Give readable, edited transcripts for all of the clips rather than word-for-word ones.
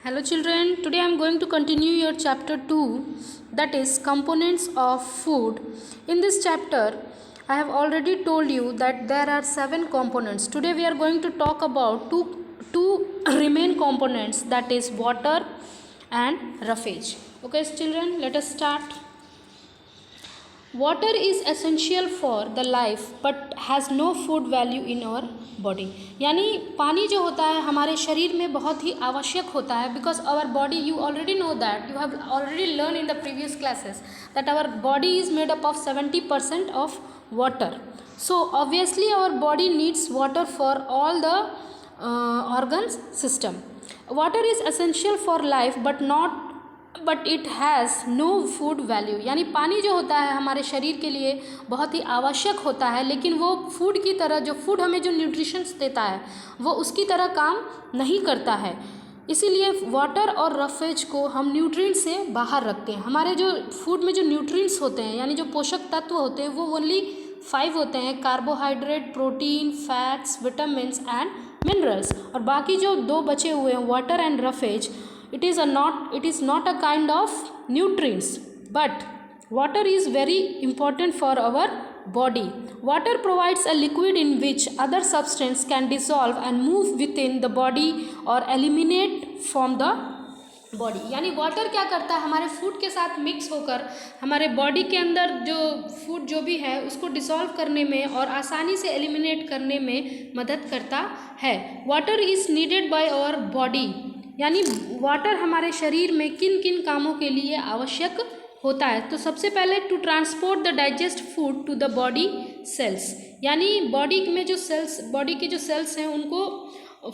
Hello children, today I am going to continue your chapter 2, that is components of food. In this chapter I have already told you that there are 7 components. Today we are going to talk about two remain components, that is water and roughage. Okay children, let us start. Water is essential for the life but has no food value in our body. यानी पानी जो होता है हमारे शरीर में बहुत ही आवश्यक होता है, because our body, you already know that, you have already learned in the previous classes that our body is made up of 70% of water. So obviously our body needs water for all the organs system. Water is essential for life but it has no food value. यानी पानी जो होता है हमारे शरीर के लिए बहुत ही आवश्यक होता है, लेकिन वो फूड की तरह, जो फूड हमें जो न्यूट्रिशंस देता है वो उसकी तरह काम नहीं करता है. इसीलिए वाटर और रफेज को हम न्यूट्रिएंट से बाहर रखते हैं. हमारे जो फूड में जो न्यूट्रिएंट्स होते हैं यानी जो पोषक तत्व होते हैं वो ओनली 5 होते हैं: carbohydrate, protein, fats, vitamins and minerals. और बाकी जो 2 बचे हुए हैं water and roughage, it is not a kind of nutrients, but water is very important for our body. Water provides a liquid in which other substance can dissolve and move within the body or eliminate from the body. यानी water क्या करता है, हमारे food के साथ mix होकर हमारे body के अंदर जो फूड जो भी है उसको डिसॉल्व करने में और आसानी से एलिमिनेट करने में मदद करता है. Water is needed by our body. यानी वाटर हमारे शरीर में किन किन कामों के लिए आवश्यक होता है. तो सबसे पहले to transport the digest food to the body cells. यानी बॉडी में जो सेल्स, बॉडी के जो सेल्स हैं उनको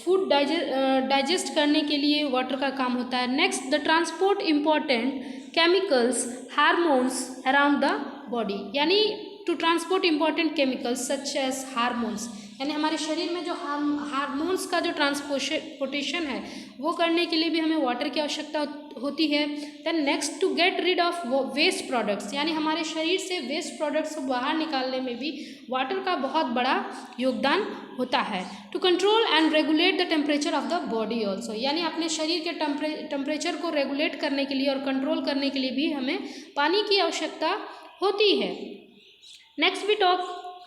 फूड डाइजेस्ट करने के लिए वाटर का काम होता है. Next, the transport important chemicals, hormones around the body. यानी to transport important chemicals such as hormones. यानी हमारे शरीर में जो हार्मोन्स का जो ट्रांसपोर्टेशन है वो करने के लिए भी हमें वाटर की आवश्यकता होती है. Then next, to get rid of waste products. यानी हमारे शरीर से वेस्ट प्रोडक्ट्स को बाहर निकालने में भी वाटर का बहुत बड़ा योगदान होता है. To control and regulate the temperature of the body also. यानी अपने शरीर के टेम्परेचर को रेगुलेट करने के लिए और कंट्रोल करने के लिए भी हमें पानी की आवश्यकता होती है. Next we talk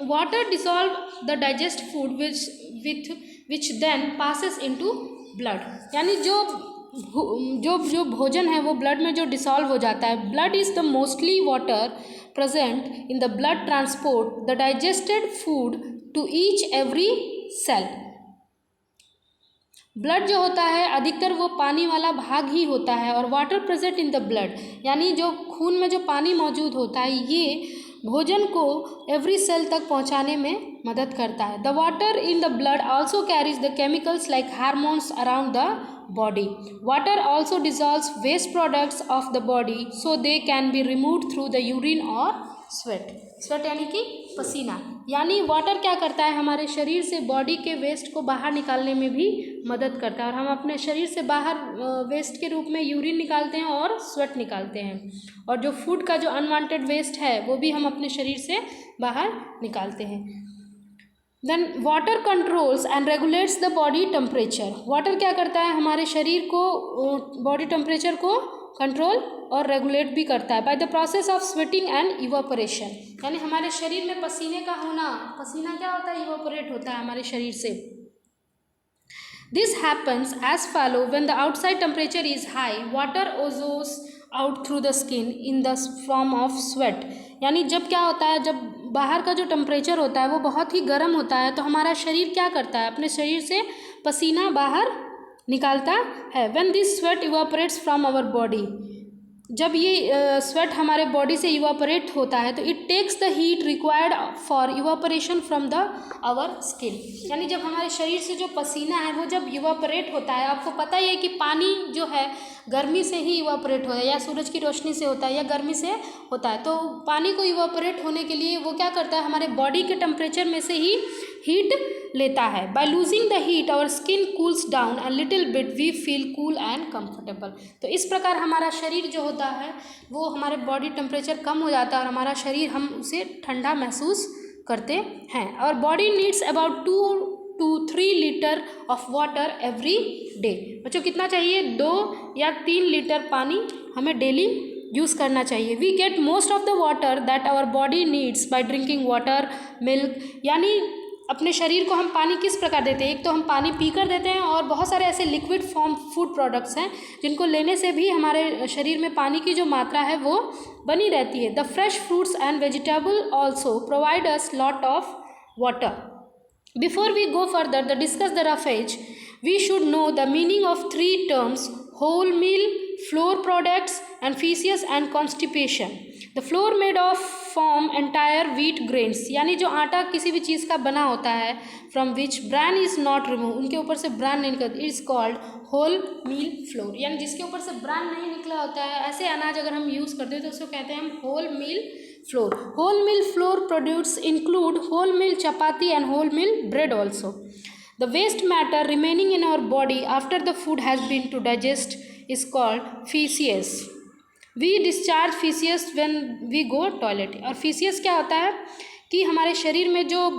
water dissolve the digest food which then passes into blood. यानी जो भोजन है वो ब्लड में जो डिसॉल्व हो जाता है. Blood is the mostly water present in the blood transport the digested food to each every cell. Blood जो होता है अधिकतर वो पानी वाला भाग ही होता है और water present in the blood यानी जो खून में जो पानी मौजूद होता है ये भोजन को एवरी सेल तक पहुंचाने में मदद करता है. The water in the blood also carries the chemicals like hormones around the body. Water also dissolves waste products of the body so they can be removed through the urine और sweat. Sweat यानी कि पसीना. यानी water क्या करता है, हमारे शरीर से बॉडी के वेस्ट को बाहर निकालने में भी मदद करता है. और हम अपने शरीर से बाहर वेस्ट के रूप में यूरिन निकालते हैं और स्वेट निकालते हैं. और जो फूड का जो अनवांटेड वेस्ट है वो भी हम अपने शरीर से बाहर निकालते हैं. Then water controls and regulates the body temperature. Water क्या करता है, हमारे शरीर को, बॉडी टेम्परेचर को कंट्रोल और रेगुलेट भी करता है by the process of sweating and evaporation. यानी हमारे शरीर में पसीने का होना, पसीना क्या होता है, इवापोरेट होता है हमारे शरीर से. This happens as follow when the outside temperature is high water oozes out through the skin in the form of sweat. यानी जब क्या होता है, जब बाहर का जो टेम्परेचर होता है वो बहुत ही गर्म होता है तो हमारा शरीर क्या करता है, अपने शरीर से पसीना बाहर निकालता है. When this sweat evaporates from our body, जब ये स्वेट हमारे बॉडी से इवापोरेट होता है तो it takes the heat required for evaporation from the our skin. यानी जब हमारे शरीर से जो पसीना है वो जब इवापोरेट होता है, आपको पता ही है कि पानी जो है गर्मी से ही इवापोरेट होता है, या सूरज की रोशनी से होता है या गर्मी से होता है. तो पानी को इवापोरेट होने के लिए वो क्या करता है, हमारे बॉडी के टेम्परेचर में से ही हीट लेता है. By losing the heat our skin cools down and little bit we feel cool and comfortable. तो इस प्रकार हमारा शरीर जो होता है वो, हमारे बॉडी टेम्परेचर कम हो जाता है और हमारा शरीर, हम उसे ठंडा महसूस करते हैं. और body needs about 2 2-3 litre of water every day. बच्चों कितना चाहिए? 2 या 3 लीटर पानी हमें डेली यूज़ करना चाहिए। We get most of the water that our body needs by drinking water, milk. यानी अपने शरीर को हम पानी किस प्रकार देते हैं? एक तो हम पानी पीकर देते हैं, और बहुत सारे ऐसे लिक्विड फॉर्म फूड प्रोडक्ट्स हैं जिनको लेने से भी हमारे शरीर में पानी की जो मात्रा है वो बनी रहती है। The fresh fruits and vegetable also provide us lot of water. Before we go further the discuss the roughage, we should know the meaning of 3 terms: whole meal, flour products, and feces and constipation. The flour made of form entire wheat grains, यानी जो आटा किसी भी चीज़ का बना होता है, from which bran is not removed, उनके ऊपर से ब्रान नहीं निकलता, is called whole meal flour। यानी जिसके ऊपर से ब्रान नहीं निकला होता है, ऐसे अनाज अगर हम यूज़ करते हैं तो उसको कहते हैं हम whole meal flour। whole meal flour products include whole meal chapati and whole meal bread also। The waste matter remaining in our body after the food has been to digest is called feces। We discharge feces when we go toilet। और feces क्या होता है कि हमारे शरीर में जो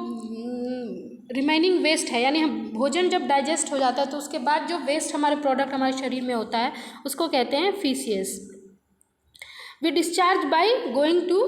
remaining waste है, यानी हम भोजन जब डाइजेस्ट हो जाता है तो उसके बाद जो वेस्ट हमारे प्रोडक्ट हमारे शरीर में होता है उसको कहते हैं feces। We discharge by going to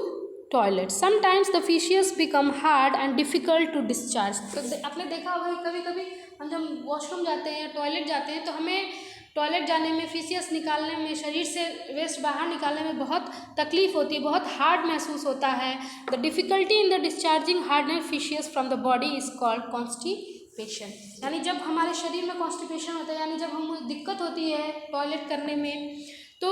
toilet. Sometimes the feces become hard and difficult to discharge। तो आपने देखा होगा कि कभी कभी हम जब वॉशरूम जाते हैं या टॉयलेट जाते हैं तो हमें टॉयलेट जाने में, feces निकालने में, शरीर से वेस्ट बाहर निकालने में बहुत तकलीफ होती है, बहुत हार्ड महसूस होता है। The difficulty in the discharging hardness feces from the body is called constipation. यानी जब हमारे शरीर में कॉन्स्टिपेशन होता है, यानी जब हमें दिक्कत होती है टॉयलेट करने में, तो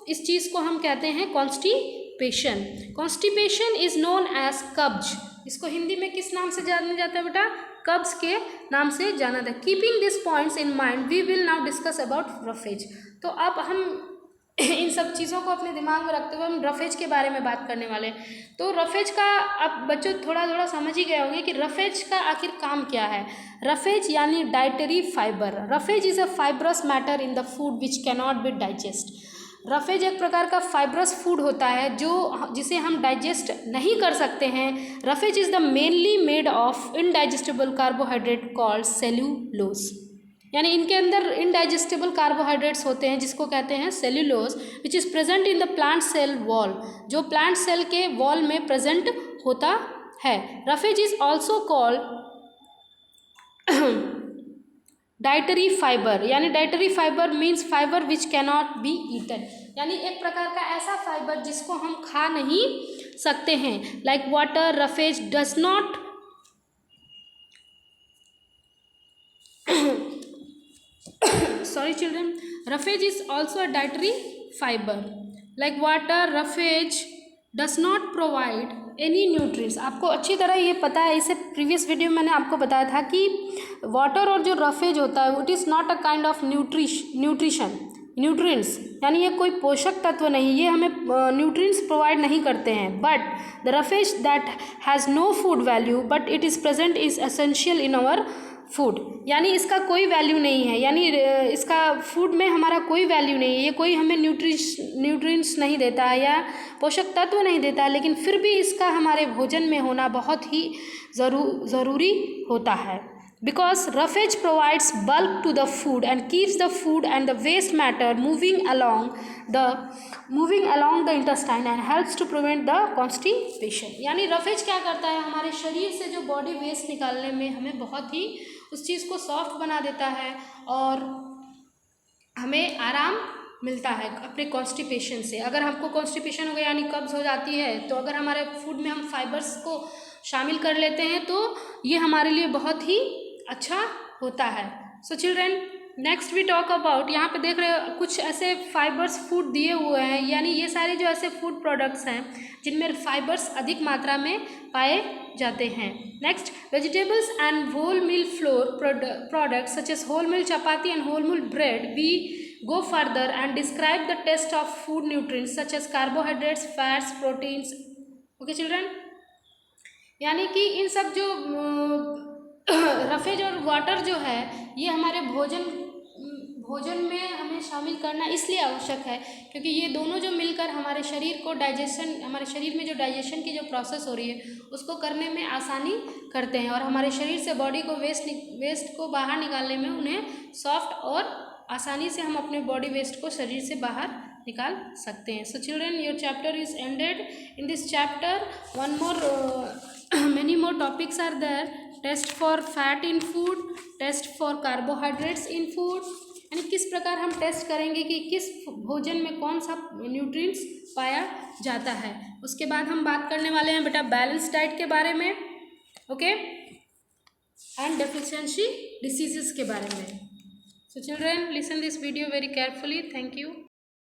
इस चीज़ को हम कहते हैं constipation. Constipation is known as कब्ज। इसको हिंदी में किस नाम से जाना जाता है बेटा? कब्ज के नाम से जाना जाता है। Keeping this points in mind we will now discuss about roughage. तो अब हम इन सब चीज़ों को अपने दिमाग में रखते हुए हम रफेज के बारे में बात करने वाले हैं। तो रफेज का अब बच्चों थोड़ा थोड़ा समझ ही गए होंगे कि रफेज का आखिर काम क्या है। रफेज यानी dietary fibre. Roughage is a fibrous matter in the food which cannot B digest. Roughage एक प्रकार का फाइब्रस फूड होता है जिसे हम डाइजेस्ट नहीं कर सकते हैं। Roughage is the mainly made of indigestible carbohydrate called cellulose. यानी इनके अंदर इनडाइजेस्टेबल कार्बोहाइड्रेट्स होते हैं जिसको कहते हैं cellulose, which is present in the plant cell wall, जो प्लांट सेल के वॉल में प्रेजेंट होता है। Roughage is also called dietary fibre. यानी dietary fibre means fibre which cannot be eaten. यानी एक प्रकार का ऐसा फाइबर जिसको हम खा नहीं सकते हैं। Like water, roughage does not sorry children, roughage is also a dietary fiber. Like water, roughage does not provide any nutrients। आपको अच्छी तरह ये पता है, इसे प्रीवियस वीडियो में मैंने आपको बताया था कि वाटर और जो रफेज होता है it is not a kind of nutrients, यानी ये कोई पोषक तत्व नहीं, ये हमें न्यूट्रिएंट्स प्रोवाइड नहीं करते हैं। But the roughage that has no food value but it is present is essential in our food. यानी इसका कोई वैल्यू नहीं है, यानी इसका फूड में हमारा कोई वैल्यू नहीं है, ये कोई हमें न्यूट्रिएंट्स नहीं देता है या पोषक तत्व नहीं देता है, लेकिन फिर भी इसका हमारे भोजन में होना बहुत ही ज़रूरी होता है। Because roughage provides bulk to the food and keeps the food and the waste matter moving along the intestine and helps to prevent the constipation. यानी रफेज क्या करता है, हमारे शरीर से जो बॉडी वेस्ट निकालने में हमें बहुत ही उस चीज़ को सॉफ्ट बना देता है और हमें आराम मिलता है अपने कॉन्स्टिपेशन से। अगर हमको कॉन्स्टिपेशन हो गया यानी कब्ज हो जाती है, तो अगर हमारे फूड में हम फाइबर्स को शामिल कर लेते हैं तो ये हमारे लिए बहुत ही अच्छा होता है। So children, next we talk about, यहाँ पे देख रहे हो कुछ ऐसे फाइबर्स फूड दिए हुए हैं, यानी ये सारे जो ऐसे फूड प्रोडक्ट्स हैं जिनमें फाइबर्स अधिक मात्रा में पाए जाते हैं। Next, vegetables and whole meal flour products such as whole meal chapati and whole meal bread. We go further and describe the test of food nutrients such as carbohydrates, fats, proteins. Okay children, यानी कि इन सब जो roughage और water जो है ये हमारे भोजन में हमें शामिल करना इसलिए आवश्यक है क्योंकि ये दोनों जो मिलकर हमारे शरीर को हमारे शरीर में जो डाइजेशन की जो प्रोसेस हो रही है उसको करने में आसानी करते हैं और हमारे शरीर से बॉडी को वेस्ट को बाहर निकालने में उन्हें सॉफ्ट और आसानी से हम अपने बॉडी वेस्ट को शरीर से बाहर निकाल सकते हैं. So children, your chapter is ended. In this chapter one more many more topics are there. Test for fat in food, test for carbohydrates in food, यानी किस प्रकार हम टेस्ट करेंगे कि किस भोजन में कौन सा न्यूट्रिएंट्स पाया जाता है. उसके बाद हम बात करने वाले हैं बेटा बैलेंस डाइट के बारे में, ओके, एंड डेफिशिएंसी डिसीजेस के बारे में. So children, listen this video very carefully. Thank you.